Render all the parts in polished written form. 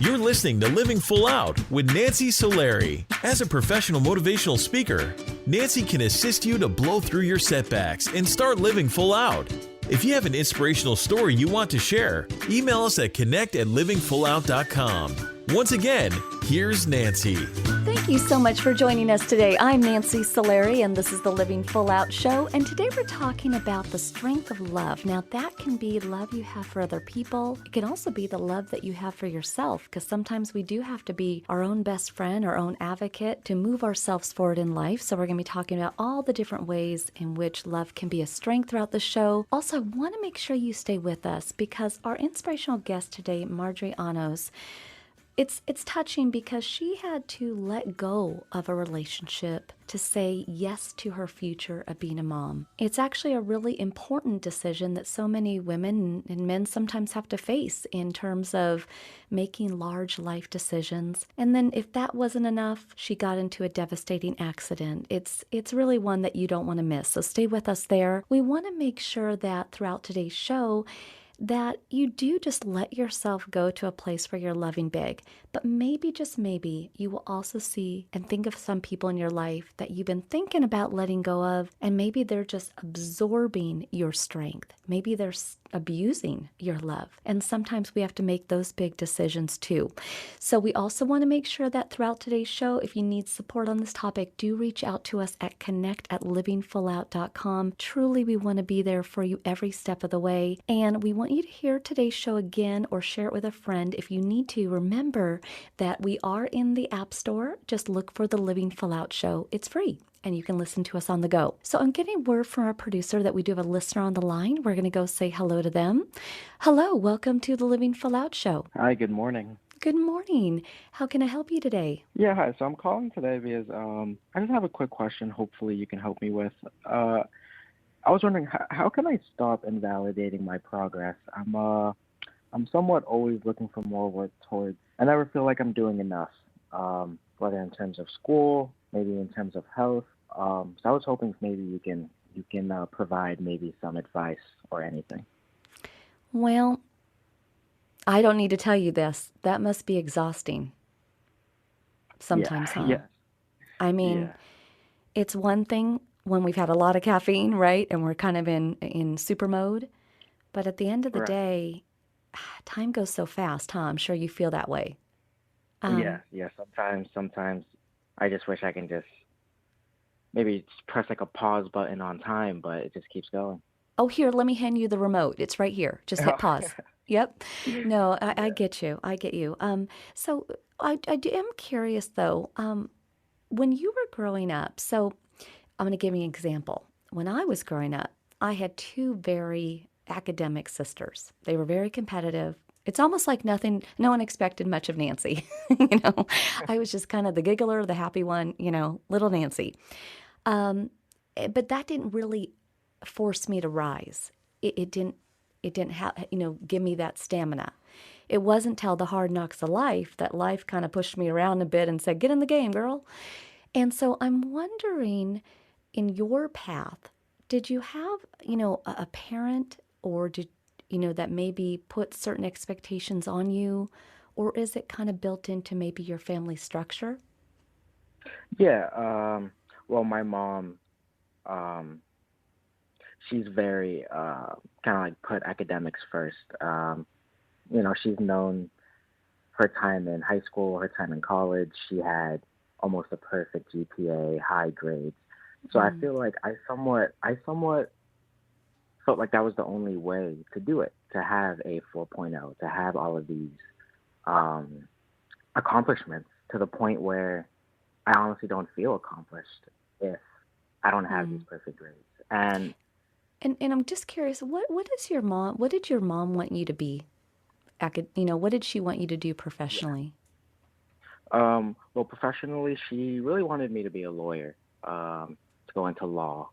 You're listening to Living Full Out with Nancy Solari. As a professional motivational speaker, Nancy can assist you to blow through your setbacks and start living full out. If you have an inspirational story you want to share, email us at connect@livingfullout.com. Once again, here's Nancy. Thank you so much for joining us today. I'm Nancy Solari, and this is the Living Full Out Show. And today we're talking about the strength of love. Now, that can be love you have for other people. It can also be the love that you have for yourself, because sometimes we do have to be our own best friend, our own advocate to move ourselves forward in life. So we're going to be talking about all the different ways in which love can be a strength throughout the show. Also, I want to make sure you stay with us because our inspirational guest today, Marjorie Anos, It's touching because she had to let go of a relationship to say yes to her future of being a mom. It's actually a really important decision that so many women and men sometimes have to face in terms of making large life decisions. And then if that wasn't enough, she got into a devastating accident. It's really one that you don't want to miss. So stay with us there. We want to make sure that throughout today's show, that you do just let yourself go to a place where you're loving big. But maybe, just maybe, you will also see and think of some people in your life that you've been thinking about letting go of, and maybe they're just absorbing your strength. Maybe they're abusing your love. And sometimes we have to make those big decisions too. So we also want to make sure that throughout today's show, if you need support on this topic, do reach out to us at connect@livingfullout.com. Truly, we want to be there for you every step of the way. And we want you to hear today's show again or share it with a friend. If you need to, remember that we are in the App Store. Just look for the Living Full Out Show. It's free, and you can listen to us on the go. So I'm getting word from our producer that we do have a listener on the line. We're going to go say hello to them. Hello, welcome to the Living Full Out Show. Hi, good morning. Good morning. How can I help you today? Yeah, hi. So I'm calling today because I just have a quick question hopefully you can help me with. I was wondering, how can I stop invalidating my progress? I'm somewhat always looking for more work towards. I never feel like I'm doing enough, whether in terms of school, maybe in terms of health. So I was hoping maybe you can provide maybe some advice or anything. Well, I don't need to tell you this. That must be exhausting sometimes, huh? Yes. I mean, Yeah. It's one thing when we've had a lot of caffeine, right? And we're kind of in super mode. But at the end of the Right. day, time goes so fast, huh? I'm sure you feel that way. Yeah. Sometimes I just wish I can just maybe just press like a pause button on time, but it just keeps going. Oh, here, let me hand you the remote. It's right here. Just hit pause. Yep. No, I Yeah. get you. I get you. So am curious though, when you were growing up, so I'm going to give you an example. When I was growing up, I had two very academic sisters. They were very competitive. It's almost like no one expected much of Nancy. I was just kind of the giggler, the happy one, little Nancy. Um, but that didn't really force me to rise. It didn't have, give me that stamina. It wasn't till the hard knocks of life that life kind of pushed me around a bit and said, get in the game, girl. And so I'm wondering, in your path, did you have, a parent or did, that maybe put certain expectations on you, or is it kind of built into maybe your family structure? Yeah. Well, my mom, um, she's very kind of like put academics first. She's known her time in high school, her time in college. She had almost a perfect GPA, high grades. So I Mm. feel like I somewhat felt like that was the only way to do it, to have a 4.0, to have all of these um, accomplishments to the point where I honestly don't feel accomplished if I don't have these Mm. perfect grades. And And I'm just curious, what did your mom want you to be? What did she want you to do yeah, professionally? well, professionally, she really wanted me to be a lawyer, to go into law.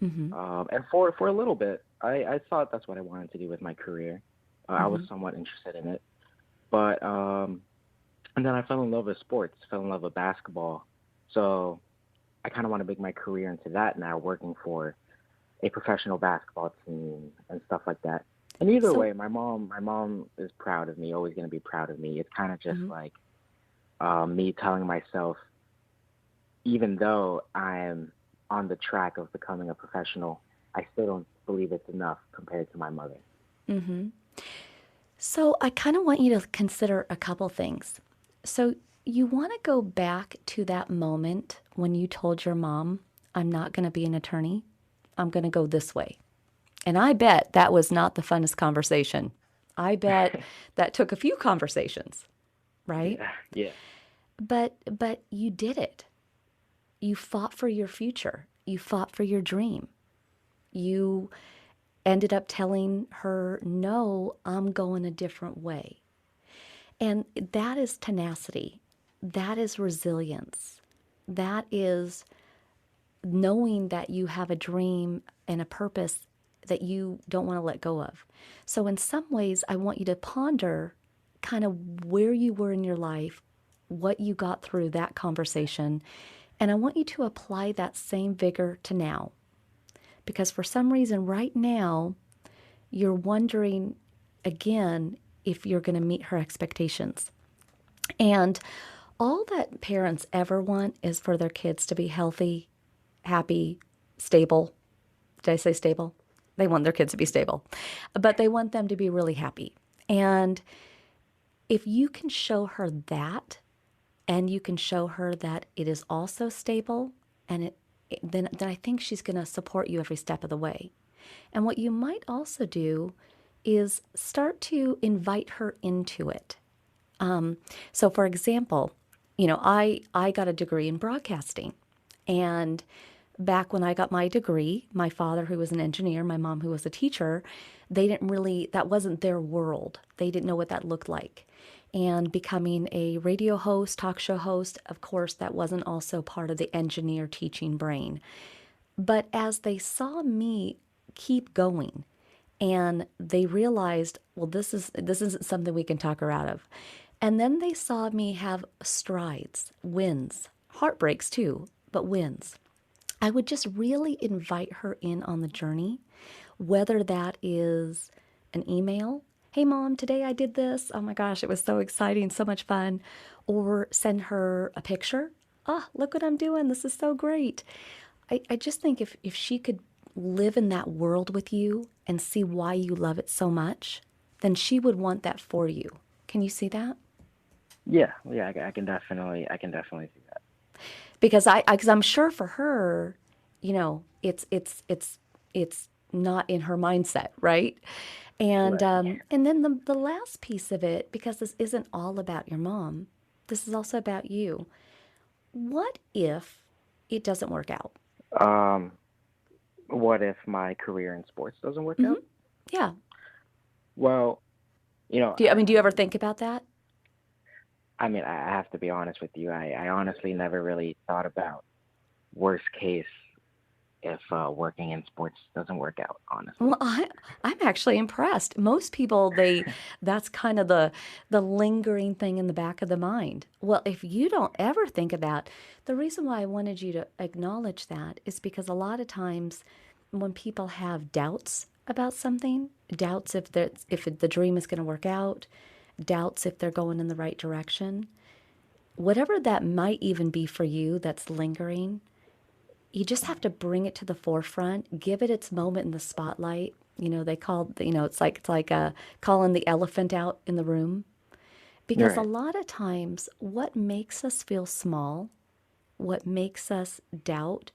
Mm-hmm. And for a little bit, I thought that's what I wanted to do with my career. I was Mm-hmm. somewhat interested in it, but and then I fell in love with sports, fell in love with basketball. So I kind of want to make my career into that now, working for a professional basketball team and stuff like that. And either So, way, my mom is proud of me, always going to be proud of me. It's kind of just mhm. like me telling myself, even though I'm on the track of becoming a professional, I still don't believe it's enough compared to my mother. Mhm. So I kind of want you to consider a couple things. So you want to go back to that moment when you told your mom, I'm not going to be an attorney. I'm going to go this way. And I bet that was not the funnest conversation. I bet that took a few conversations, right? Yeah, yeah, But you did it. You fought for your future. You fought for your dream. You ended up telling her, "No, I'm going a different way." And that is tenacity. That is resilience. That is knowing that you have a dream and a purpose that you don't want to let go of. So, in some ways, I want you to ponder kind of where you were in your life, what you got through that conversation, and I want you to apply that same vigor to now. Because for some reason, right now, you're wondering again if you're going to meet her expectations. And all that parents ever want is for their kids to be healthy, happy, stable. Did I say stable? They want their kids to be stable, but they want them to be really happy. And if you can show her that, and you can show her that it is also stable, and then I think she's going to support you every step of the way. And what you might also do is start to invite her into it. So, for example, I got a degree in broadcasting. And back when I got my degree, my father, who was an engineer, my mom, who was a teacher, they didn't really, that wasn't their world. They didn't know what that looked like. And becoming a radio host, talk show host, of course, that wasn't also part of the engineer teaching brain. But as they saw me keep going, and they realized, well, this isn't something we can talk her out of. And then they saw me have strides, wins, heartbreaks too, but wins. I would just really invite her in on the journey, whether that is an email. Hey, mom, today I did this. Oh my gosh, it was so exciting, so much fun. Or send her a picture. Ah, look what I'm doing. This is so great. I just think if she could live in that world with you and see why you love it so much, then she would want that for you. Can you see that? yeah, yeah. I can definitely see that. Because I'm sure for her, it's not in her mindset, right? And Right. and then the last piece of it, because this isn't all about your mom, this is also about you. What if it doesn't work out? Um, what if my career in sports doesn't work Hmm. out? Yeah. Well, you know, Do you ever think about that? I mean, I have to be honest with you. I honestly never really thought about worst case if working in sports doesn't work out, Well, honestly. I'm actually impressed. Most people, that's kind of the lingering thing in the back of the mind. Well, if you don't ever think about, the reason why I wanted you to acknowledge that is because a lot of times when people have doubts about something, doubts if the dream is going to work out, doubts if they're going in the right direction, whatever that might even be for you that's lingering, you just have to bring it to the forefront, give it its moment in the spotlight. They call, it's like calling the elephant out in the room. Because a Right. lot of times, what makes us feel small, what makes us doubt,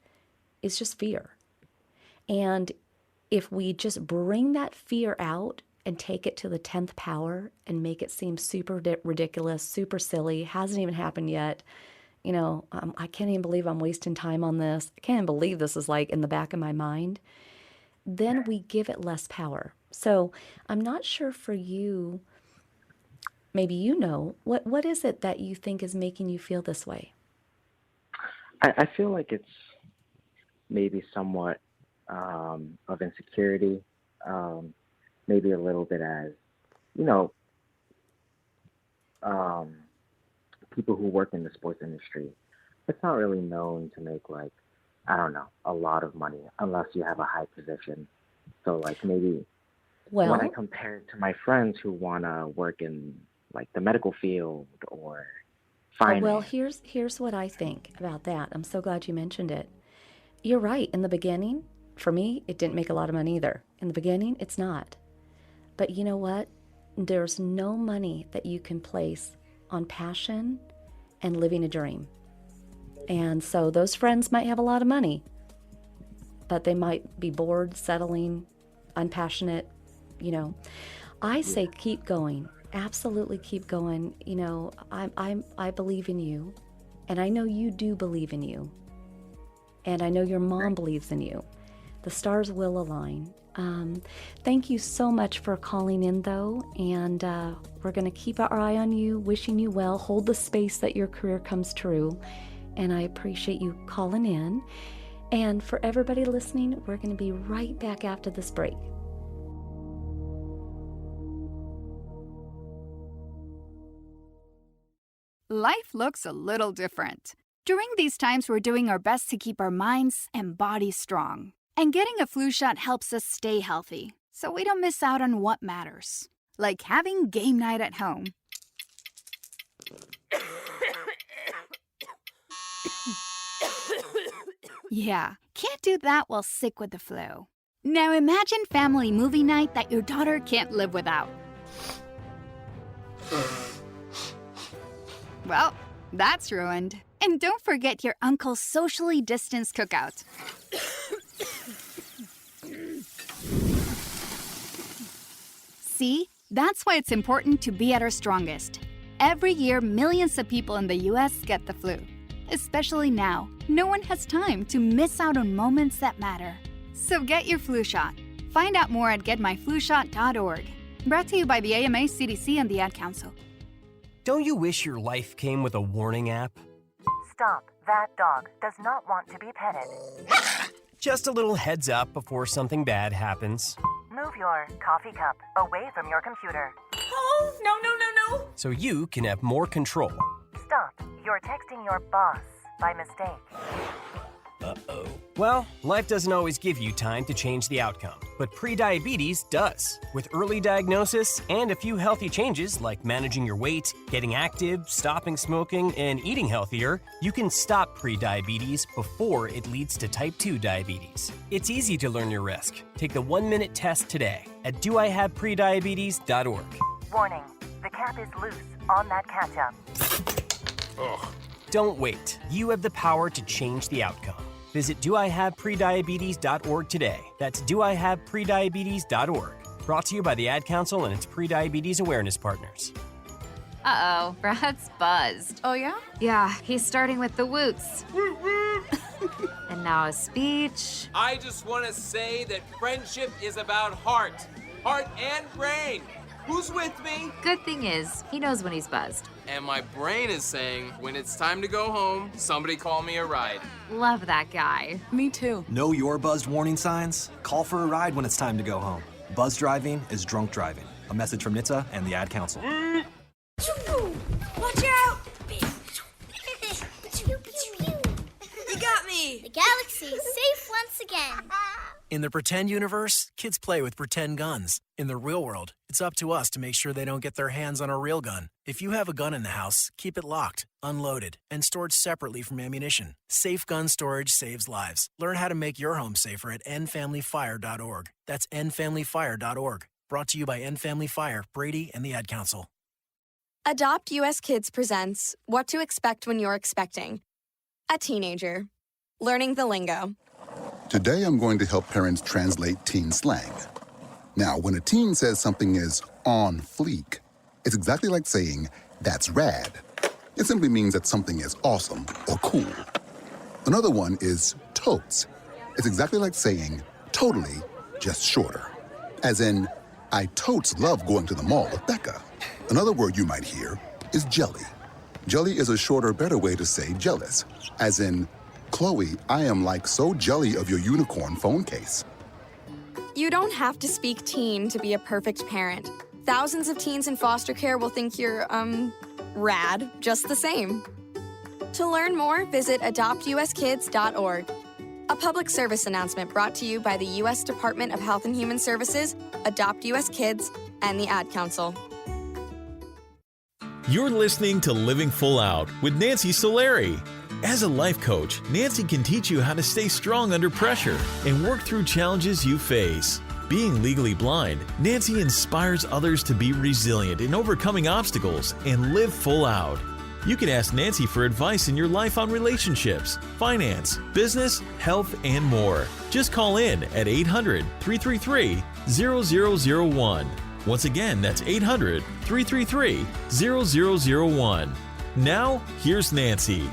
is just fear. And if we just bring that fear out and take it to the 10th power and make it seem super ridiculous, super silly, hasn't even happened yet, I can't even believe I'm wasting time on this. I can't even believe this is like in the back of my mind. Then we give it less power. So I'm not sure for you, maybe what is it that you think is making you feel this way? I feel like it's maybe somewhat of insecurity, um, maybe a little bit as, you know, um, people who work in the sports industry. It's not really known to make like, I don't know, a lot of money unless you have a high position. So like maybe when I Well, compare it to my friends who want to work in like the medical field or well, finance. here's what I think about that. I'm so glad you mentioned it. You're right. In the beginning, for me, it didn't make a lot of money either. In the beginning, it's not. But you know what? There's no money that you can place on passion and living a dream. And so those friends might have a lot of money, but they might be bored, settling, unpassionate, you know. I say keep going. Absolutely keep going. You know, I believe in you, and I know you do believe in you, and I know your mom believes in you. The stars will align. Thank you so much for calling in, though, and we're going to keep our eye on you, wishing you well. Hold the space that your career comes true, and I appreciate you calling in. And for everybody listening, we're going to be right back after this break. Life looks a little different. During these times, we're doing our best to keep our minds and bodies strong. And getting a flu shot helps us stay healthy, so we don't miss out on what matters. Like having game night at home. Yeah, can't do that while sick with the flu. Now imagine family movie night that your daughter can't live without. Well, that's ruined. And don't forget your uncle's socially distanced cookout. See, that's why it's important to be at our strongest. Every year, millions of people in the U.S. get the flu. Especially now, no one has time to miss out on moments that matter. So get your flu shot. Find out more at getmyflushot.org. Brought to you by the AMA, CDC, and the Ad Council. Don't you wish your life came with a warning app? Stop. That dog does not want to be petted. Just a little heads up before something bad happens. Move your coffee cup away from your computer. Oh, no. So you can have more control. Stop. You're texting your boss by mistake. Uh-oh. Well, life doesn't always give you time to change the outcome, but prediabetes does. With early diagnosis and a few healthy changes like managing your weight, getting active, stopping smoking, and eating healthier, you can stop prediabetes before it leads to type 2 diabetes. It's easy to learn your risk. Take the 1-minute test today at doihaveprediabetes.org. Warning. The cap is loose on that ketchup. Don't wait. You have the power to change the outcome. Visit doihaveprediabetes.org today. That's doihaveprediabetes.org. Brought to you by the Ad Council and its prediabetes awareness partners. Uh-oh, Brad's buzzed. Oh, yeah? Yeah, he's starting with the woots. And now a speech. I just want to say that friendship is about heart and brain. Who's with me? Good thing is, he knows when he's buzzed. And my brain is saying, when it's time to go home, somebody call me a ride. Love that guy. Me too. Know your buzzed warning signs? Call for a ride when it's time to go home. Buzz driving is drunk driving. A message from NHTSA and the Ad Council. Watch out! You got me! The galaxy is safe once again. In the pretend universe, kids play with pretend guns. In the real world, it's up to us to make sure they don't get their hands on a real gun. If you have a gun in the house, keep it locked, unloaded, and stored separately from ammunition. Safe gun storage saves lives. Learn how to make your home safer at endfamilyfire.org. That's endfamilyfire.org. Brought to you by End Family Fire, Brady, and the Ad Council. Adopt US Kids presents What to Expect When You're Expecting. A teenager. Learning the lingo. Today, I'm going to help parents translate teen slang. Now, when a teen says something is on fleek, it's exactly like saying, that's rad. It simply means that something is awesome or cool. Another one is totes. It's exactly like saying, totally, just shorter. As in, I totes love going to the mall with Becca. Another word you might hear is jelly. Jelly is a shorter, better way to say jealous. As in, Chloe, I am like so jelly of your unicorn phone case. You don't have to speak teen to be a perfect parent. Thousands of teens in foster care will think you're, rad, just the same. To learn more, visit adoptuskids.org. A public service announcement brought to you by the U.S. Department of Health and Human Services, Adopt U.S. Kids, and the Ad Council. You're listening to Living Full Out with Nancy Solari. As a life coach, Nancy can teach you how to stay strong under pressure and work through challenges you face. Being legally blind, Nancy inspires others to be resilient in overcoming obstacles and live full out. You can ask Nancy for advice in your life on relationships, finance, business, health, and more. Just call in at 800-333-0001. Once again, that's 800-333-0001. Now, here's Nancy.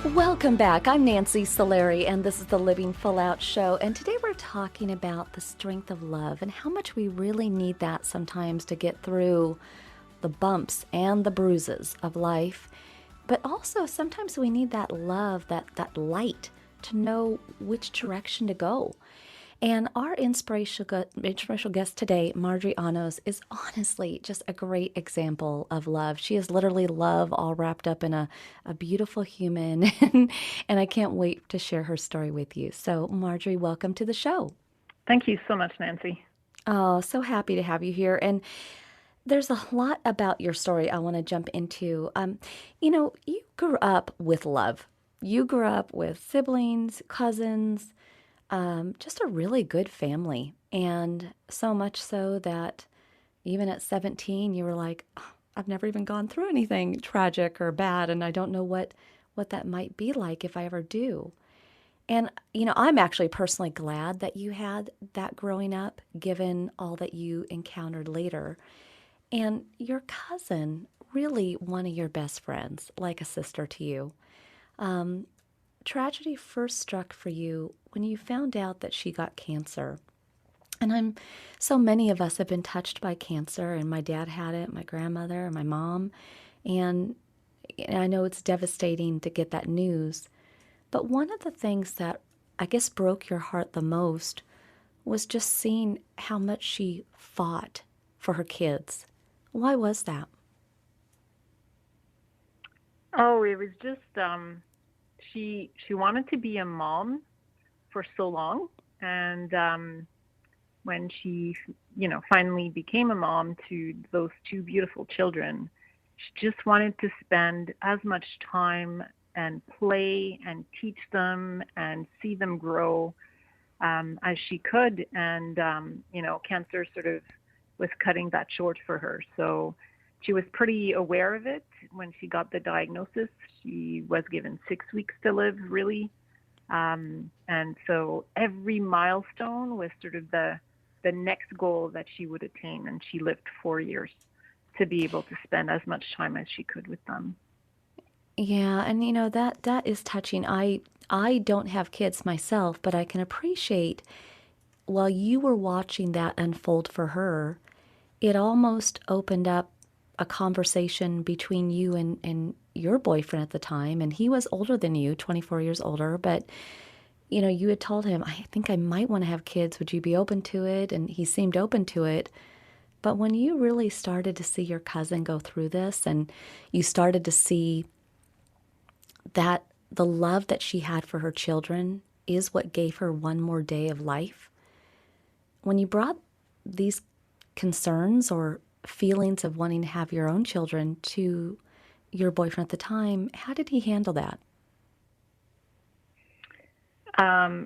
Welcome back. I'm Nancy Solari, and this is the Living Full Out Show. And today we're talking about the strength of love and how much we really need that sometimes to get through the bumps and the bruises of life. But also, sometimes we need that love, that light to know which direction to go. And our inspirational guest today, Marjorie Anos, is honestly just a great example of love. She is literally love all wrapped up in a beautiful human, and I can't wait to share her story with you. So, Marjorie, welcome to the show. Thank you so much, Nancy. Oh, so happy to have you here. And there's a lot about your story I want to jump into. You grew up with love. You grew up with siblings, cousins, just a really good family. And so much so that even at 17, you were like, oh, I've never even gone through anything tragic or bad, and I don't know what that might be like if I ever do. And, I'm actually personally glad that you had that growing up, given all that you encountered later. And your cousin, really one of your best friends, like a sister to you. Tragedy first struck for you when you found out that she got cancer. And so many of us have been touched by cancer, and my dad had it, my grandmother, my mom. And I know it's devastating to get that news. But one of the things that I guess broke your heart the most was just seeing how much she fought for her kids. Why was that? Oh, it was just she wanted to be a mom for so long, and when she finally became a mom to those two beautiful children, she just wanted to spend as much time and play and teach them and see them grow as she could, and cancer sort of was cutting that short for her. So she was pretty aware of it when she got the diagnosis. She was given 6 weeks to live, really. And so every milestone was sort of the next goal that she would attain. And she lived 4 years to be able to spend as much time as she could with them. Yeah, and that is touching. I don't have kids myself, but I can appreciate while you were watching that unfold for her, it almost opened up a conversation between you and your boyfriend at the time. And he was older than you, 24 years older. But, you had told him, I think I might want to have kids. Would you be open to it? And he seemed open to it. But when you really started to see your cousin go through this, and you started to see that the love that she had for her children is what gave her one more day of life, when you brought these concerns or feelings of wanting to have your own children to your boyfriend at the time, how did he handle that?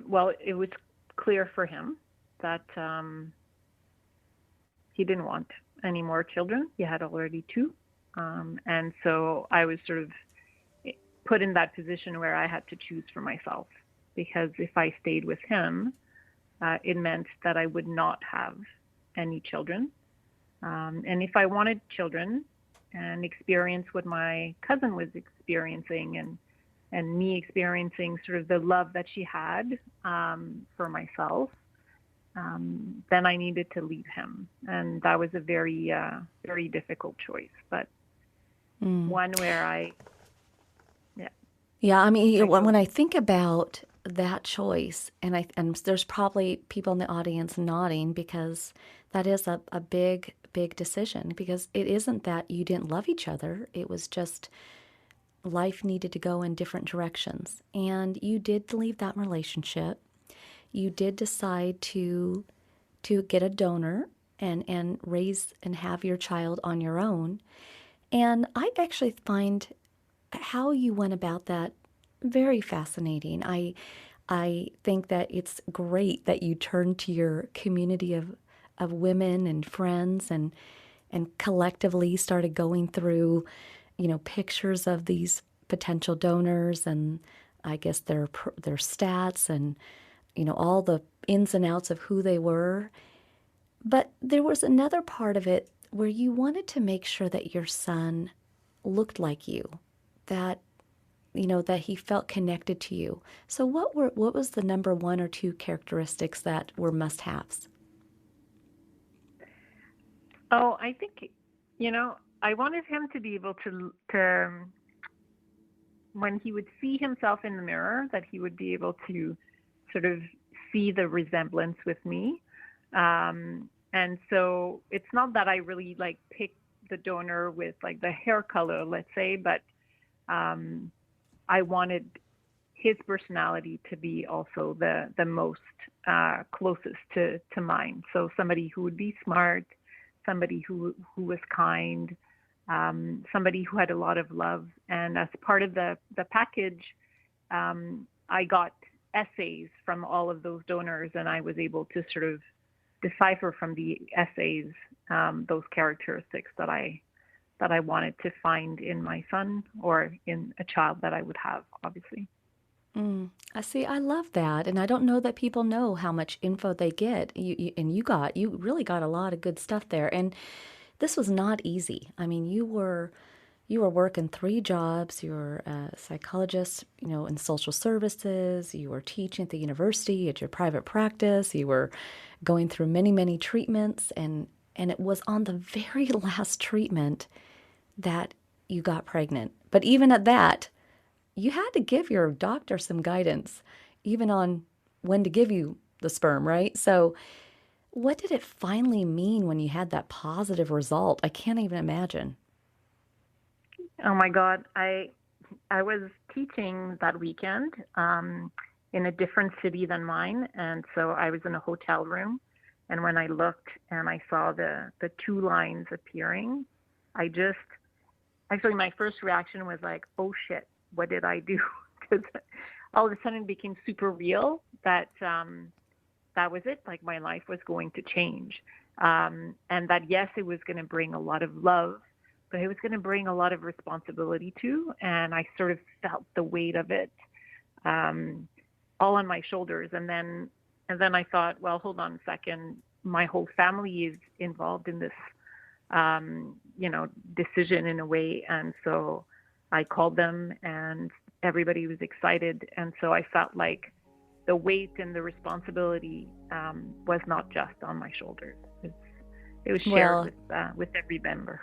Well, it was clear for him that he didn't want any more children. He had already 2. And so I was sort of put in that position where I had to choose for myself, because if I stayed with him, it meant that I would not have any children. And if I wanted children and experience what my cousin was experiencing, and me experiencing sort of the love that she had for myself, then I needed to leave him. And that was a very, very difficult choice, but one where Yeah, I mean, when I think about that choice, and there's probably people in the audience nodding, because that is a big decision, because it isn't that you didn't love each other. It was just life needed to go in different directions. And you did leave that relationship. you did decide to get a donor and raise and have your child on your own. And I actually find how you went about that very fascinating. I think that it's great that you turned to your community of women and friends and collectively started going through, pictures of these potential donors and I guess their stats and, all the ins and outs of who they were. But there was another part of it where you wanted to make sure that your son looked like you, that that he felt connected to you. So what was the number one or two characteristics that were must-haves? Oh, I think, I wanted him to be able to when he would see himself in the mirror, that he would be able to sort of see the resemblance with me. And so it's not that I really pick the donor with the hair color, let's say, but I wanted his personality to be also the most closest to mine. So somebody who would be smart, somebody who was kind, somebody who had a lot of love. And as part of the package, I got essays from all of those donors, and I was able to sort of decipher from the essays those characteristics that I wanted to find in my son or in a child that I would have, obviously. I see. I love that, and I don't know that people know how much info they get. You really got a lot of good stuff there, and this was not easy. I mean, you were working 3 jobs. You were a psychologist, in social services. You were teaching at the university, at your private practice. You were going through many, many treatments, and it was on the very last treatment that you got pregnant. But even at that, you had to give your doctor some guidance, even on when to give you the sperm, right? So what did it finally mean when you had that positive result? I can't even imagine. Oh my God. I was teaching that weekend in a different city than mine. And so I was in a hotel room. And when I looked and I saw the 2 lines appearing, actually my first reaction was like, oh shit, what did I do? Because all of a sudden it became super real that that was it. Like my life was going to change. And that, yes, it was going to bring a lot of love, but it was going to bring a lot of responsibility too. And I sort of felt the weight of it all on my shoulders. And then I thought, well, hold on a second. My whole family is involved in this, decision in a way. And so I called them and everybody was excited. And so I felt like the weight and the responsibility was not just on my shoulders. It was shared with every member.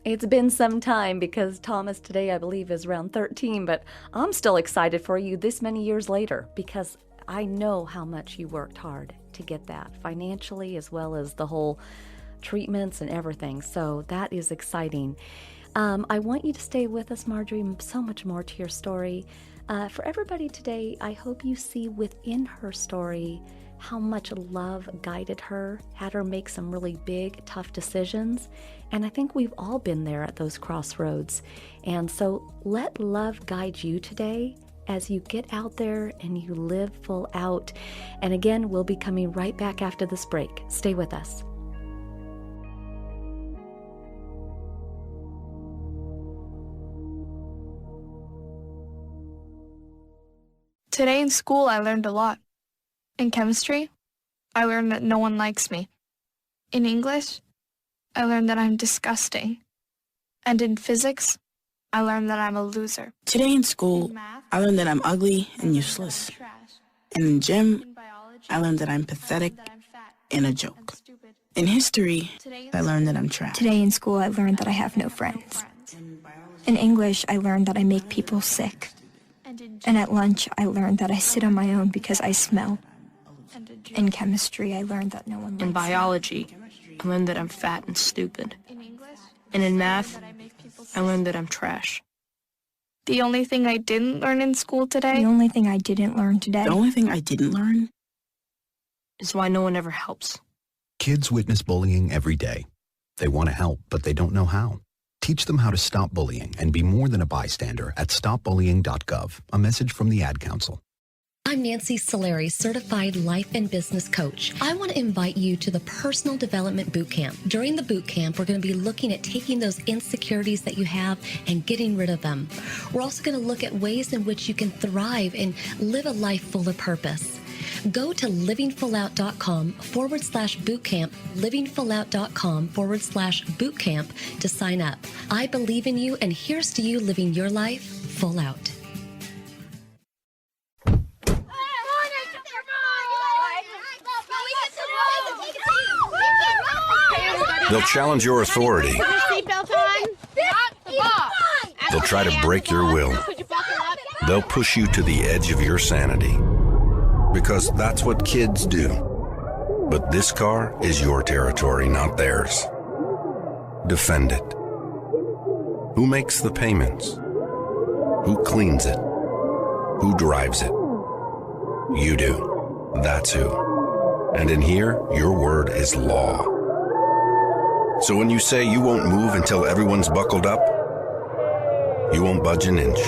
It's been some time because Thomas today, I believe, is around 13, but I'm still excited for you this many years later because I know how much you worked hard to get that financially as well as the whole treatments and everything. So that is exciting. I want you to stay with us, Marjorie, so much more to your story. For everybody today, I hope you see within her story how much love guided her, had her make some really big, tough decisions. And I think we've all been there at those crossroads. And so let love guide you today as you get out there and you live full out. And again, we'll be coming right back after this break. Stay with us. Today in school, I learned a lot. In chemistry, I learned that no one likes me. In English, I learned that I'm disgusting. And in physics, I learned that I'm a loser. Today in school, I learned that I'm ugly and useless. And in gym, I learned that I'm pathetic and a joke. In history, I learned that I'm trash. Today in school, I learned that I have no friends. In English, I learned that I make people sick. And at lunch, I learned that I sit on my own because I smell. In chemistry, I learned that no one likes me. In biology, I learned that I'm fat and stupid. And in math, I learned that I'm trash. The only thing I didn't learn in school today? The only thing I didn't learn today? The only thing I didn't learn is why no one ever helps. Kids witness bullying every day. They want to help, but they don't know how. Teach them how to stop bullying and be more than a bystander at stopbullying.gov. A message from the Ad Council. I'm Nancy Solari, certified life and business coach. I want to invite you to the Personal Development Boot Camp. During the boot camp, we're going to be looking at taking those insecurities that you have and getting rid of them. We're also going to look at ways in which you can thrive and live a life full of purpose. Go to livingfullout.com/bootcamp, livingfullout.com/bootcamp to sign up. I believe in you, and here's to you living your life full out. They'll challenge your authority. Put your seatbelt on. They'll try to break your will. They'll push you to the edge of your sanity. Because that's what kids do. But this car is your territory, not theirs. Defend it. Who makes the payments? Who cleans it? Who drives it? You do. That's who. And in here, your word is law. So when you say you won't move until everyone's buckled up, you won't budge an inch.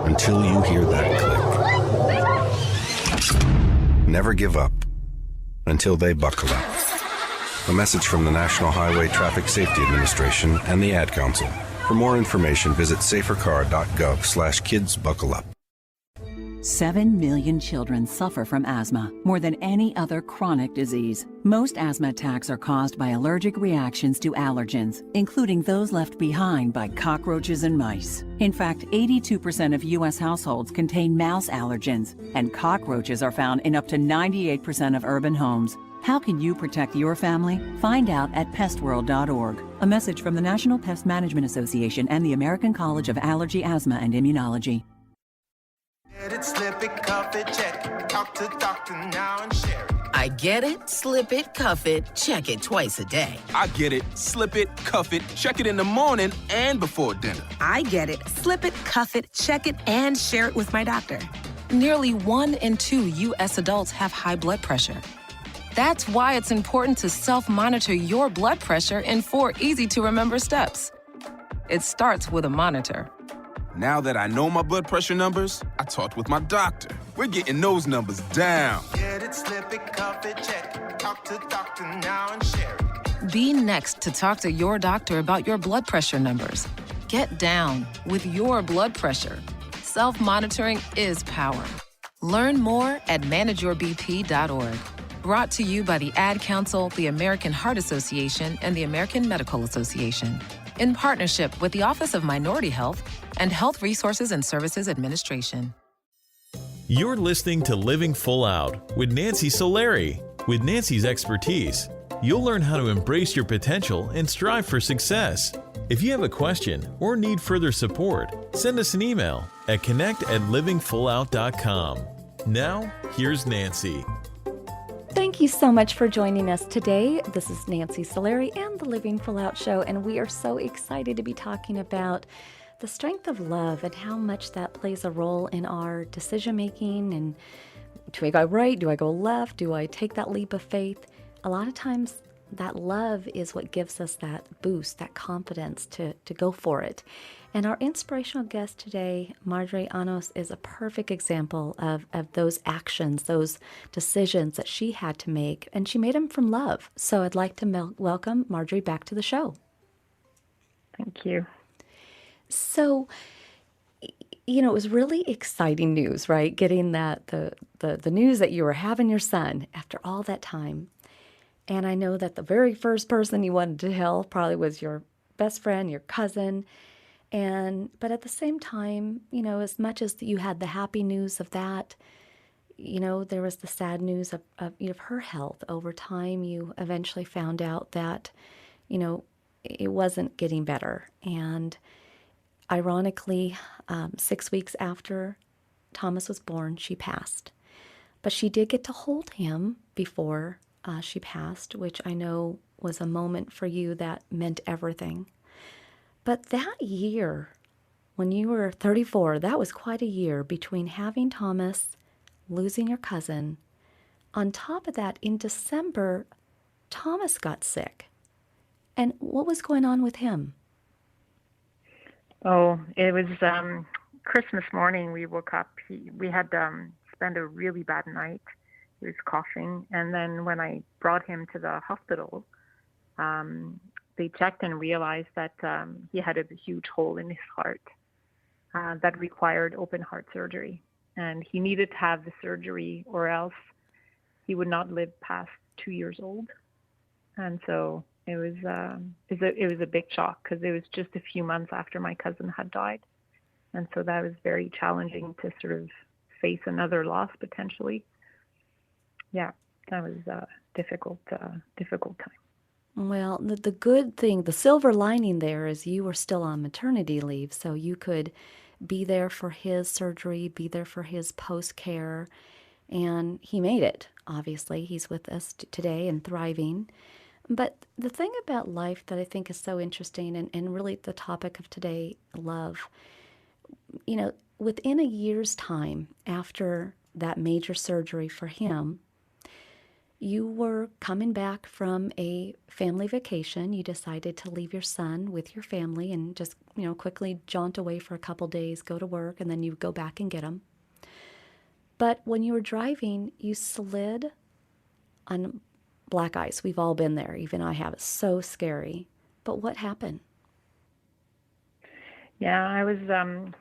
Until you hear that click. Never give up until they buckle up. A message from the National Highway Traffic Safety Administration and the Ad Council. For more information, visit safercar.gov/kidsbuckleup. 7 million children suffer from asthma, more than any other chronic disease. Most asthma attacks are caused by allergic reactions to allergens, including those left behind by cockroaches and mice. In fact, 82% of U.S. households contain mouse allergens, and cockroaches are found in up to 98% of urban homes. How can you protect your family? Find out at pestworld.org. A message from the National Pest Management Association and the American College of Allergy, Asthma, and Immunology. Get it, slip it, cuff it, check it. Talk to doctor now and share it. I get it, slip it, cuff it, check it twice a day. I get it, slip it, cuff it, check it in the morning and before dinner. I get it, slip it, cuff it, check it, and share it with my doctor. Nearly 1 in 2 U.S. adults have high blood pressure. That's why it's important to self-monitor your blood pressure in 4 easy-to-remember steps. It starts with a monitor. Now that I know my blood pressure numbers, I talked with my doctor. We're getting those numbers down. Get it, slip it, cuff it, check it. Talk to doctor now and share it. Be next to talk to your doctor about your blood pressure numbers. Get down with your blood pressure. Self-monitoring is power. Learn more at manageyourbp.org. Brought to you by the Ad Council, the American Heart Association, and the American Medical Association. In partnership with the Office of Minority Health and Health Resources and Services Administration. You're listening to Living Full Out with Nancy Solari. With Nancy's expertise, you'll learn how to embrace your potential and strive for success. If you have a question or need further support, send us an email at connect@livingfullout.com. Now, here's Nancy. Thank you so much for joining us today. This is Nancy Solari and the Living Full Out Show, and we are so excited to be talking about the strength of love and how much that plays a role in our decision-making. And do I go right? Do I go left? Do I take that leap of faith? A lot of times that love is what gives us that boost, that confidence to go for it. And our inspirational guest today, Marjorie Anos, is a perfect example of those actions, those decisions that she had to make, and she made them from love. So I'd like to welcome Marjorie back to the show. Thank you. So, you know, it was really exciting news, right? Getting that the news that you were having your son after all that time. And I know that the very first person you wanted to tell probably was your best friend, your cousin. But at the same time, you know, as much as you had the happy news of that, you know, there was the sad news of her health. Over time, you eventually found out that, you know, it wasn't getting better. And ironically, 6 weeks after Thomas was born, she passed. But she did get to hold him before she passed, which I know was a moment for you that meant everything. But that year, when you were 34, that was quite a year between having Thomas, losing your cousin, on top of that, in December, Thomas got sick. And what was going on with him? Oh, it was Christmas morning. We woke up. We had spent a really bad night. He was coughing. And then when I brought him to the hospital, they checked and realized that he had a huge hole in his heart that required open heart surgery. And he needed to have the surgery or else he would not live past 2 years old. And so it was a big shock because it was just a few months after my cousin had died. And so that was very challenging to sort of face another loss potentially. Yeah, that was a difficult time. Well, the good thing, the silver lining there is you were still on maternity leave, so you could be there for his surgery, be there for his post-care, and he made it, obviously. He's with us today and thriving. But the thing about life that I think is so interesting, and really the topic of today, love, within a year's time after that major surgery for him, you were coming back from a family vacation. You decided to leave your son with your family and just, quickly jaunt away for a couple days, go to work, and then you go back and get him. But when you were driving, you slid on black ice. We've all been there. Even I have. It's so scary. But what happened? Yeah, it was a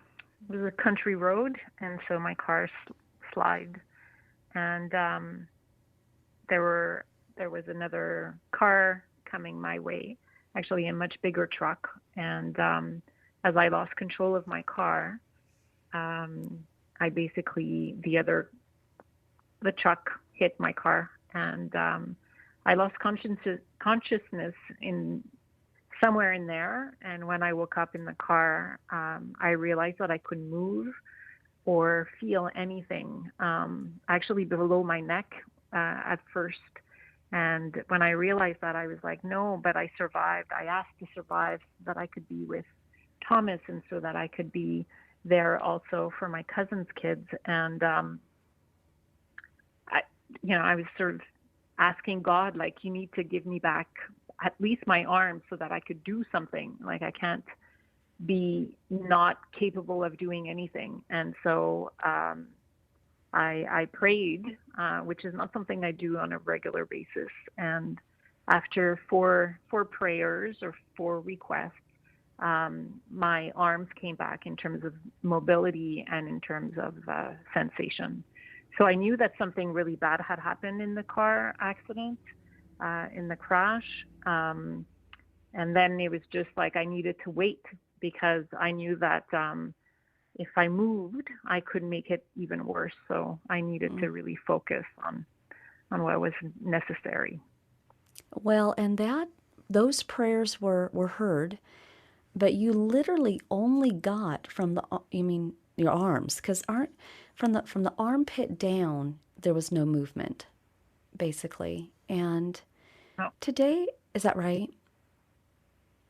country road, and so my car slid, and there was another car coming my way, actually a much bigger truck, and as I lost control of my car, I basically the truck hit my car, and I lost consciousness in somewhere in there. And when I woke up in the car, I realized that I couldn't move or feel anything, actually below my neck at first. And when I realized that, I was like, no, but I survived. I asked to survive so that I could be with Thomas and so that I could be there also for my cousin's kids. And I was sort of asking God, like, you need to give me back at least my arm so that I could do something. Like, I can't be not capable of doing anything. And so I prayed, which is not something I do on a regular basis. And after four prayers or 4 requests, my arms came back in terms of mobility and in terms of sensation. So I knew that something really bad had happened in the car accident, in the crash. And then it was just like I needed to wait because I knew that if I moved, I could make it even worse. So I needed to really focus on what was necessary. Well, and those prayers were heard, but you literally only got from your arms, because from the armpit down there was no movement, basically. And today, is that right?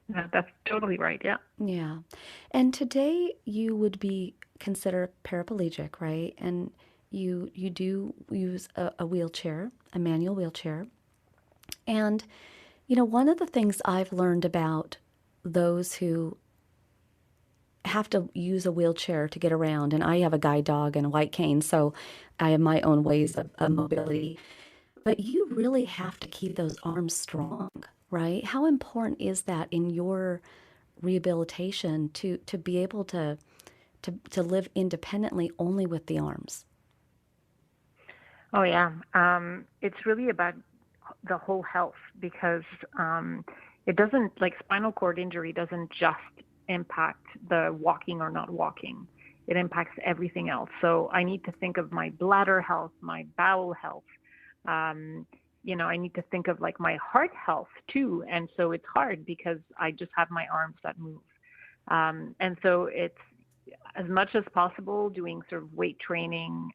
Yeah, that's totally right. Yeah. Yeah. And today you would be considered paraplegic, right? And you do use a wheelchair, a manual wheelchair. And, one of the things I've learned about those who have to use a wheelchair to get around, and I have a guide dog and a white cane, so I have my own ways of mobility, but you really have to keep those arms strong, right? How important is that in your rehabilitation to be able to live independently only with the arms? Oh yeah, it's really about the whole health, because it doesn't, like, spinal cord injury doesn't just impact the walking or not walking. It impacts everything else. So I need to think of my bladder health, my bowel health. I need to think of, like, my heart health too. And so it's hard because I just have my arms that move. And so it's, as much as possible, doing sort of weight training,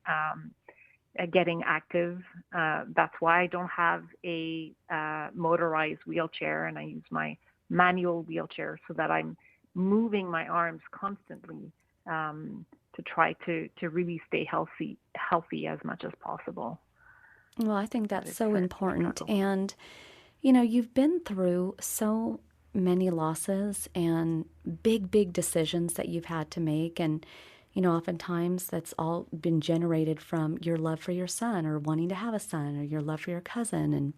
getting active. That's why I don't have a motorized wheelchair, and I use my manual wheelchair so that I'm moving my arms constantly to try to really stay healthy as much as possible. Well, I think that's so important. And, you know, you've been through so many losses and big, big decisions that you've had to make. And, you know, oftentimes that's all been generated from your love for your son or wanting to have a son or your love for your cousin. And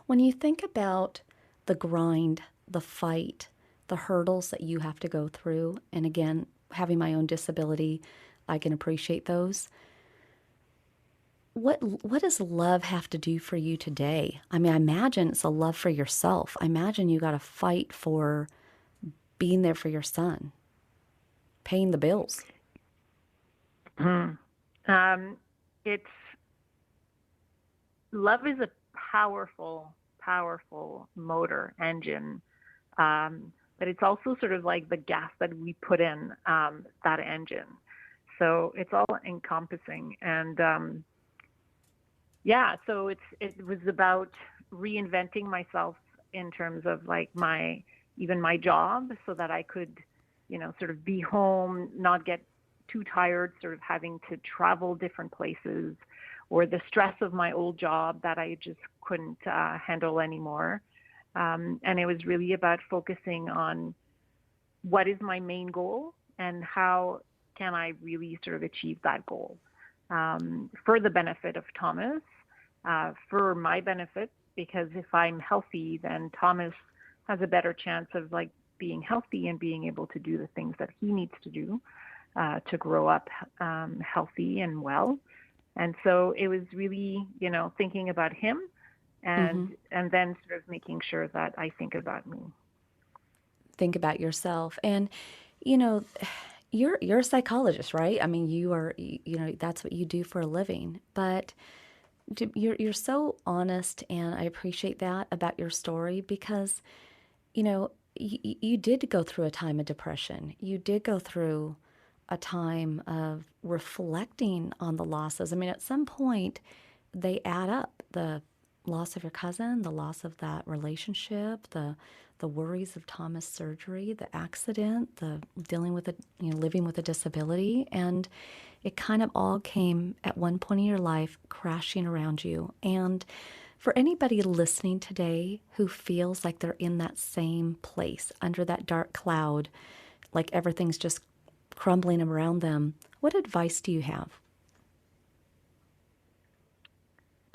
when you think about the grind, the fight, the hurdles that you have to go through, and again, having my own disability, I can appreciate those. What does love have to do for you today? I mean, I imagine it's a love for yourself. I imagine you got to fight for being there for your son, paying the bills. It's love is a powerful, powerful motor engine, but it's also sort of like the gas that we put in that engine. So it's all encompassing, and so it was about reinventing myself in terms of like my job, so that I could, you know, sort of be home, not get too tired, sort of having to travel different places, or the stress of my old job that I just couldn't handle anymore. And it was really about focusing on what is my main goal and how can I really sort of achieve that goal for the benefit of Thomas, for my benefit, because if I'm healthy, then Thomas has a better chance of like being healthy and being able to do the things that he needs to do to grow up healthy and well. And so it was really, you know, thinking about him and then sort of making sure that I think about me. Think about yourself. And, you know, you're a psychologist, right? I mean, you know, that's what you do for a living. But you're so honest, and I appreciate that about your story because, you know, you did go through a time of depression. You did go through a time of reflecting on the losses. I mean, at some point, they add up. The loss of your cousin, the loss of that relationship, the worries of Thomas' surgery, the accident, the dealing with living with a disability, and it kind of all came at one point in your life crashing around you. And for anybody listening today who feels like they're in that same place under that dark cloud, like everything's just crumbling around them, what advice do you have?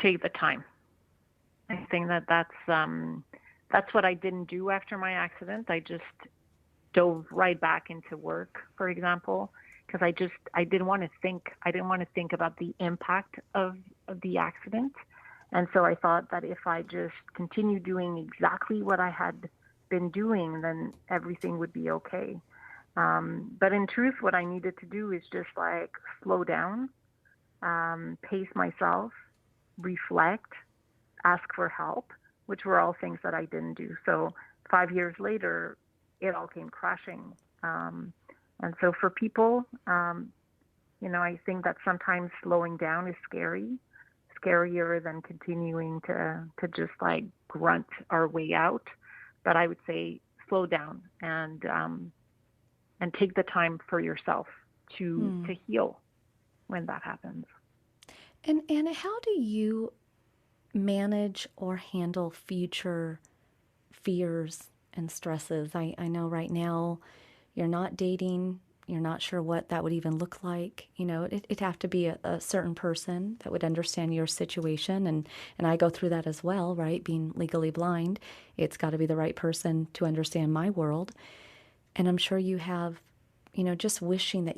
Take the time. I think that's what I didn't do after my accident. I just dove right back into work, for example, because I didn't want to think. I didn't want to think about the impact of the accident. And so I thought that if I just continued doing exactly what I had been doing, then everything would be okay. But in truth, what I needed to do is just like slow down, pace myself, reflect, ask for help, which were all things that I didn't do. So 5 years later, it all came crashing. And so for people, you know, I think that sometimes slowing down is scarier than continuing to just like grunt our way out. But I would say slow down and take the time for yourself to heal when that happens. And how do you manage or handle future fears and stresses? I know right now you're not dating, you're not sure what that would even look like. You know, it'd have to be a certain person that would understand your situation. And I go through that as well, right? Being legally blind, it's got to be the right person to understand my world. And I'm sure you have, you know, just wishing that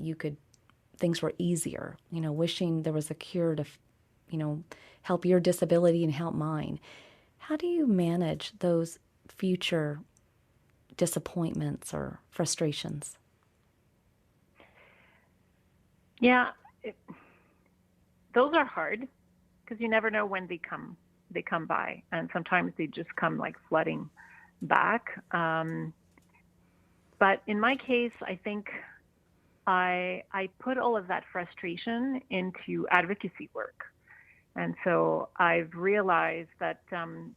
things were easier, you know, wishing there was a cure to, you know, help your disability and help mine. How do you manage those future disappointments or frustrations? Yeah, those are hard because you never know when they come by, and sometimes they just come like flooding back. But in my case, I think I put all of that frustration into advocacy work. And so I've realized that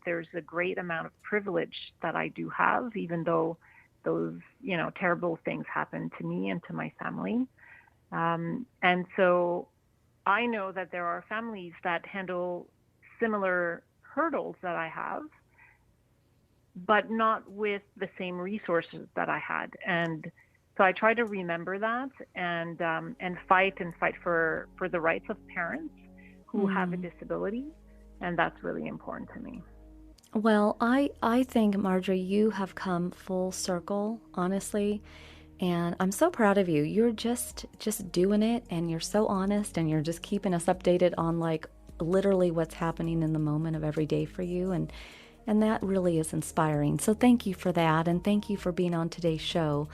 there's a great amount of privilege that I do have, even though those, you know, terrible things happened to me and to my family. And so I know that there are families that handle similar hurdles that I have, but not with the same resources that I had. And so I try to remember that and fight for the rights of parents who have a disability. And that's really important to me. Well, I think, Marjorie, you have come full circle, honestly. And I'm so proud of you. You're just doing it, and you're so honest, and you're just keeping us updated on like literally what's happening in the moment of every day for you. And that really is inspiring. So thank you for that. And thank you for being on today's show.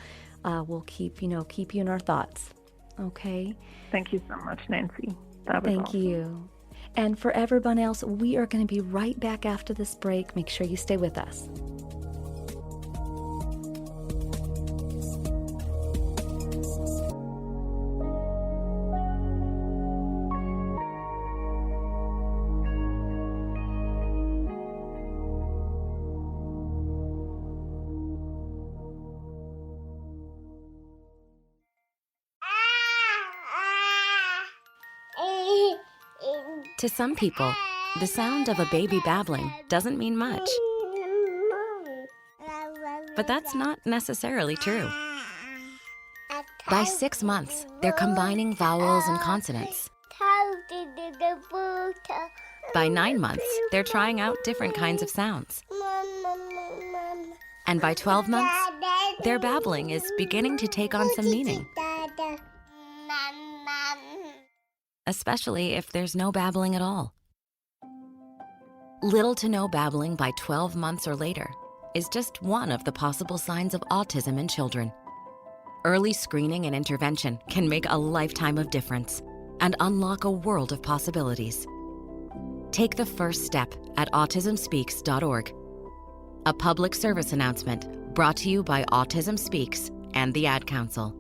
We'll keep you in our thoughts. Okay. Thank you so much, Nancy. That was Thank awesome. you. And for everyone else, we are going to be right back after this break. Make sure you stay with us. To some people, the sound of a baby babbling doesn't mean much. But that's not necessarily true. By 6 months, they're combining vowels and consonants. By 9 months, they're trying out different kinds of sounds. And by 12 months, their babbling is beginning to take on some meaning. Especially if there's no babbling at all. Little to no babbling by 12 months or later is just one of the possible signs of autism in children. Early screening and intervention can make a lifetime of difference and unlock a world of possibilities. Take the first step at autismspeaks.org. A public service announcement brought to you by Autism Speaks and the Ad Council.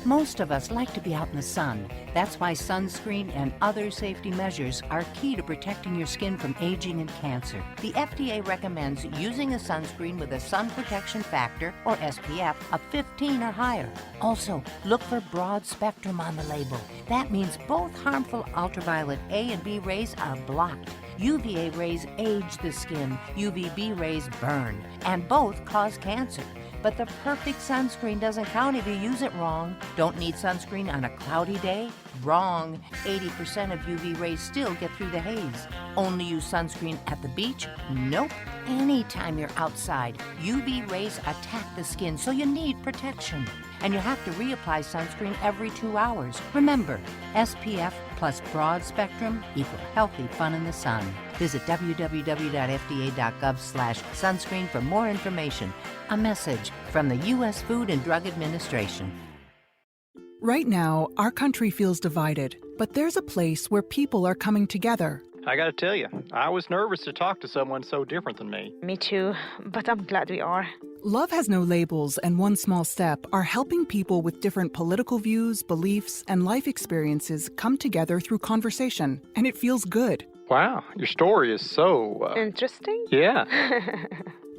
Most of us like to be out in the sun. That's why sunscreen and other safety measures are key to protecting your skin from aging and cancer. The FDA recommends using a sunscreen with a sun protection factor, or SPF, of 15 or higher. Also, look for broad spectrum on the label. That means both harmful ultraviolet A and B rays are blocked. UVA rays age the skin, UVB rays burn, and both cause cancer. But the perfect sunscreen doesn't count if you use it wrong. Don't need sunscreen on a cloudy day? Wrong. 80% of UV rays still get through the haze. Only use sunscreen at the beach? Nope. Anytime you're outside, UV rays attack the skin, so you need protection. And you have to reapply sunscreen every 2 hours. Remember, SPF plus broad spectrum equal healthy fun in the sun. Visit www.fda.gov/sunscreen for more information. A message from the U.S. Food and Drug Administration. Right now, our country feels divided, but there's a place where people are coming together. I gotta tell you, I was nervous to talk to someone so different than me. Me too, but I'm glad we are. Love Has No Labels and One Small Step are helping people with different political views, beliefs, and life experiences come together through conversation, and it feels good. Wow, your story is so... Interesting? Yeah.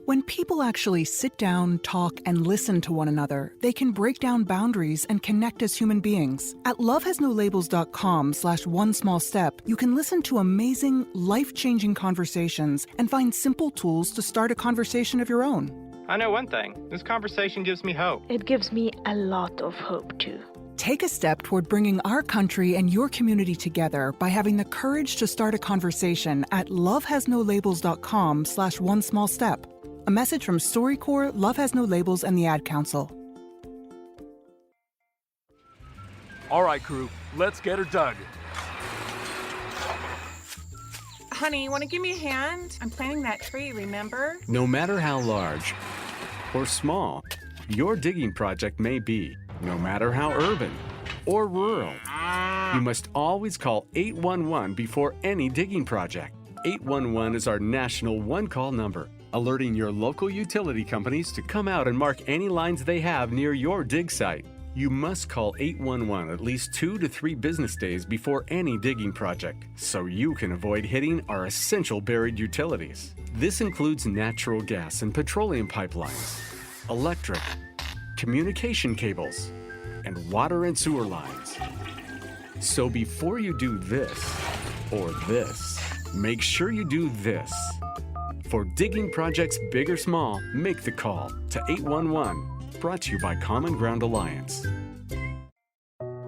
When people actually sit down, talk, and listen to one another, they can break down boundaries and connect as human beings. At lovehasnolabels.com/onesmallstep, you can listen to amazing, life-changing conversations and find simple tools to start a conversation of your own. I know one thing. This conversation gives me hope. It gives me a lot of hope, too. Take a step toward bringing our country and your community together by having the courage to start a conversation at lovehasnolabels.com/onesmallstep. A message from StoryCorps, Love Has No Labels, and the Ad Council. All right, crew, let's get her dug. Honey, want to give me a hand? I'm planting that tree, remember? No matter how large or small your digging project may be, no matter how urban or rural, you must always call 811 before any digging project. 811 is our national one-call number, alerting your local utility companies to come out and mark any lines they have near your dig site. You must call 811 at least 2 to 3 business days before any digging project, so you can avoid hitting our essential buried utilities. This includes natural gas and petroleum pipelines, electric, communication cables, and water and sewer lines. So before you do this or this, make sure you do this. For digging projects big or small, make the call to 811. Brought to you by Common Ground Alliance.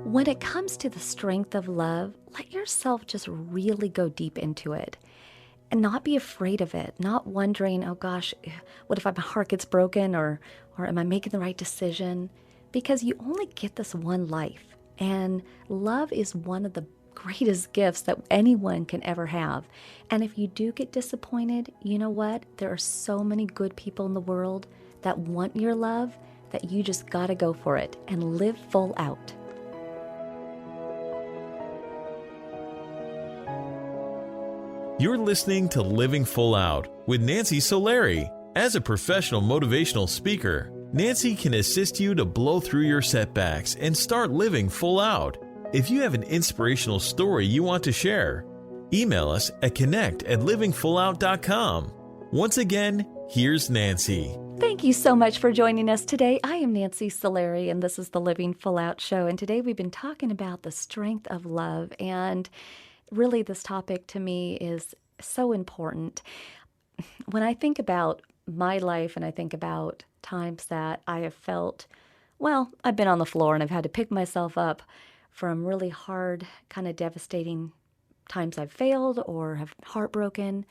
When it comes to the strength of love, let yourself just really go deep into it and not be afraid of it, not wondering, oh gosh, what if my heart gets broken or am I making the right decision? Because you only get this one life, and love is one of the greatest gifts that anyone can ever have. And if you do get disappointed, you know what? There are so many good people in the world that want your love that you just gotta go for it and live full out. You're listening to Living Full Out with Nancy Solari. As a professional motivational speaker, Nancy can assist you to blow through your setbacks and start living full out. If you have an inspirational story you want to share, email us at connect@livingfullout.com. Once again, here's Nancy. Thank you so much for joining us today. I am Nancy Solari, and this is the Living Full Out Show. And today we've been talking about the strength of love. And really, this topic to me is so important. When I think about my life and I think about times that I have felt, well, I've been on the floor and I've had to pick myself up from really hard, kind of devastating times I've failed or have heartbroken,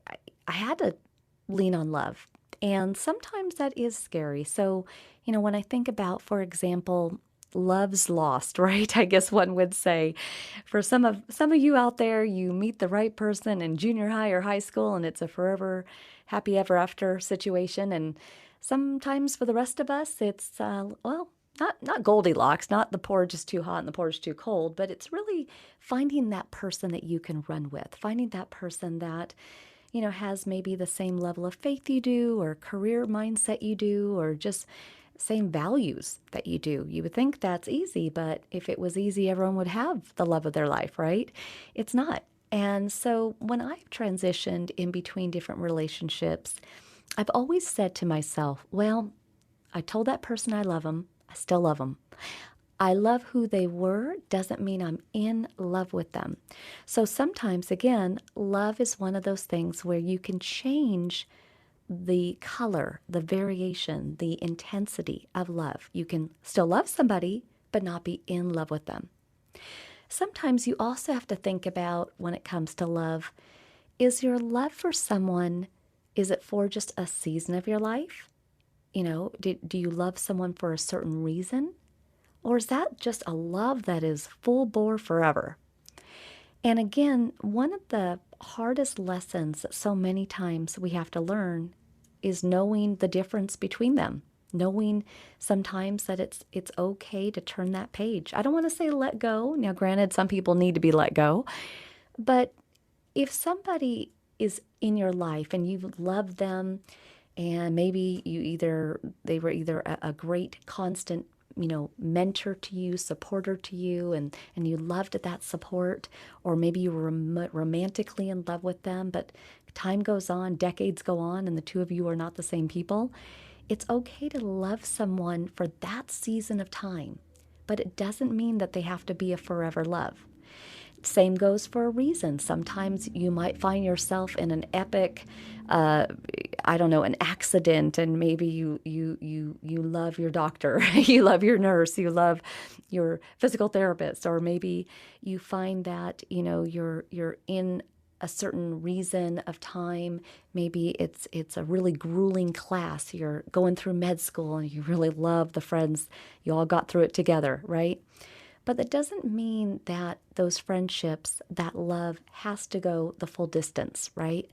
I had to lean on love. And sometimes that is scary. So, when I think about, for example, love's lost, right? I guess one would say. For some of you out there, you meet the right person in junior high or high school, and it's a forever happy ever after situation. And sometimes for the rest of us, it's not Goldilocks, not the porridge is too hot and the porridge too cold, but it's really finding that person that you can run with, finding that person that has maybe the same level of faith you do, or career mindset you do, or just same values that you do. You would think that's easy, but if it was easy, everyone would have the love of their life, right? It's not. And so when I've transitioned in between different relationships, I've always said to myself, well, I told that person I love them. I still love them. I love who they were doesn't mean I'm in love with them. So sometimes, again, love is one of those things where you can change the color, the variation, the intensity of love. You can still love somebody, but not be in love with them. Sometimes you also have to think about, when it comes to love, is your love for someone, is it for just a season of your life? Do you love someone for a certain reason? Or is that just a love that is full bore forever? And again, one of the hardest lessons that so many times we have to learn is knowing the difference between them. Knowing sometimes that it's okay to turn that page. I don't want to say let go. Now, granted, some people need to be let go. But if somebody is in your life and you've loved them, and maybe they were either a great constant mentor to you, supporter to you, and you loved that support, or maybe you were romantically in love with them, but time goes on, decades go on, and the two of you are not the same people. It's okay to love someone for that season of time, but it doesn't mean that they have to be a forever love. Same goes for a reason. Sometimes you might find yourself in an epic, an accident, and maybe you love your doctor, you love your nurse, you love your physical therapist, or maybe you find that you're in a certain reason of time. Maybe it's a really grueling class. You're going through med school, and you really love the friends. You all got through it together, right? But that doesn't mean that those friendships, that love has to go the full distance, right?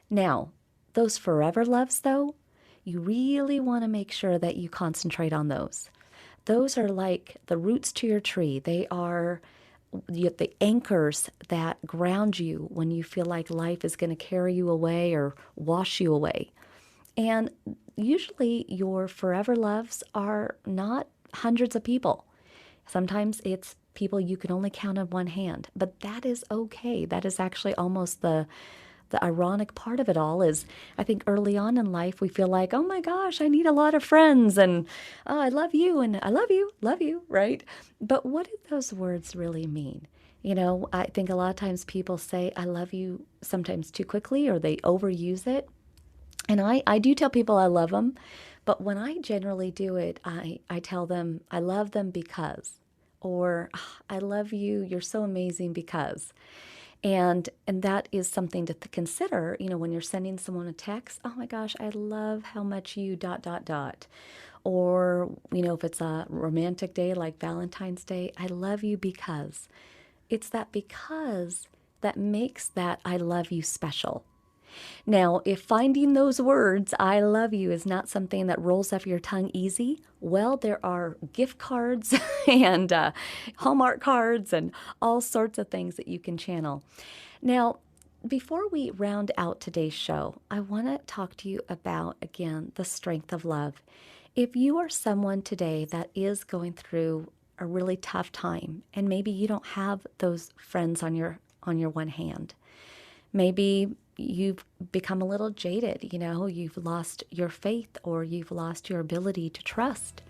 Now, those forever loves, though, you really want to make sure that you concentrate on those. Those are like the roots to your tree. They are the anchors that ground you when you feel like life is going to carry you away or wash you away. And usually your forever loves are not hundreds of people. Sometimes it's people you can only count on one hand, but that is okay. That is actually almost the the ironic part of it all is I think early on in life we feel like, oh my gosh, I need a lot of friends and oh, I love you and I love you, right? But what do those words really mean? You know, I think a lot of times people say I love you sometimes too quickly or they overuse it. And I do tell people I love them, but when I generally do it, I tell them I love them because, or I love you, you're so amazing because. And that is something to consider, you know, when you're sending someone a text, oh my gosh, I love how much you ... Or, you know, if it's a romantic day like Valentine's Day, I love you because. It's that because that makes that I love you special. Now, if finding those words, I love you, is not something that rolls off your tongue easy, well, there are gift cards and Hallmark cards and all sorts of things that you can channel. Now, before we round out today's show, I want to talk to you about, again, the strength of love. If you are someone today that is going through a really tough time, and maybe you don't have those friends on your one hand, maybe you've become a little jaded, you know, you've lost your faith or you've lost your ability to trust.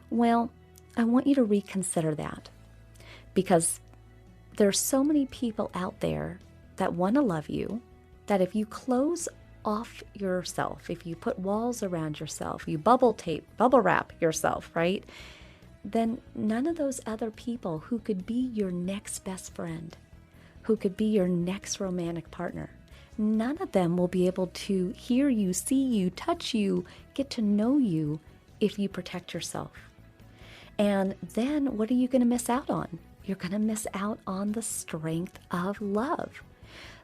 Well, I want you to reconsider that, because there's so many people out there that want to love you, that if you close off yourself, if you put walls around yourself, you bubble wrap yourself, right? Then none of those other people who could be your next best friend, who could be your next romantic partner, none of them will be able to hear you, see you, touch you, get to know you if you protect yourself. And then what are you going to miss out on? You're going to miss out on the strength of love.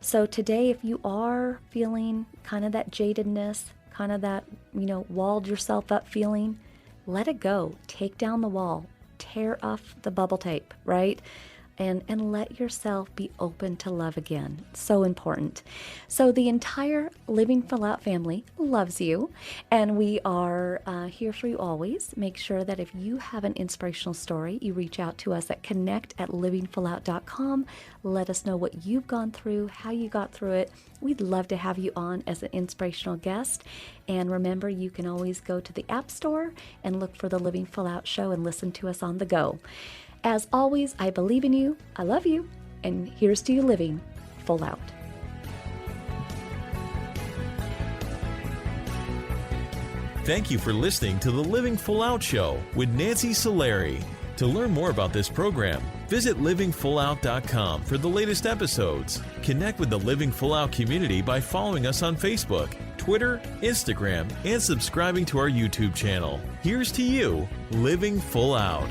So today, if you are feeling kind of that jadedness, kind of that, you know, walled yourself up feeling, let it go. Take down the wall. Tear off the bubble tape, right? And let yourself be open to love again. So important. So the entire Living Full Out family loves you, and we are here for you always. Make sure that if you have an inspirational story, you reach out to us at connect@livingfullout.com. Let us know what you've gone through, how you got through it. We'd love to have you on as an inspirational guest. And remember, you can always go to the App Store and look for the Living Full Out show and listen to us on the go. As always, I believe in you, I love you, and here's to you living full out. Thank you for listening to the Living Full Out Show with Nancy Solari. To learn more about this program, visit livingfullout.com for the latest episodes. Connect with the Living Full Out community by following us on Facebook, Twitter, Instagram, and subscribing to our YouTube channel. Here's to you, living full out.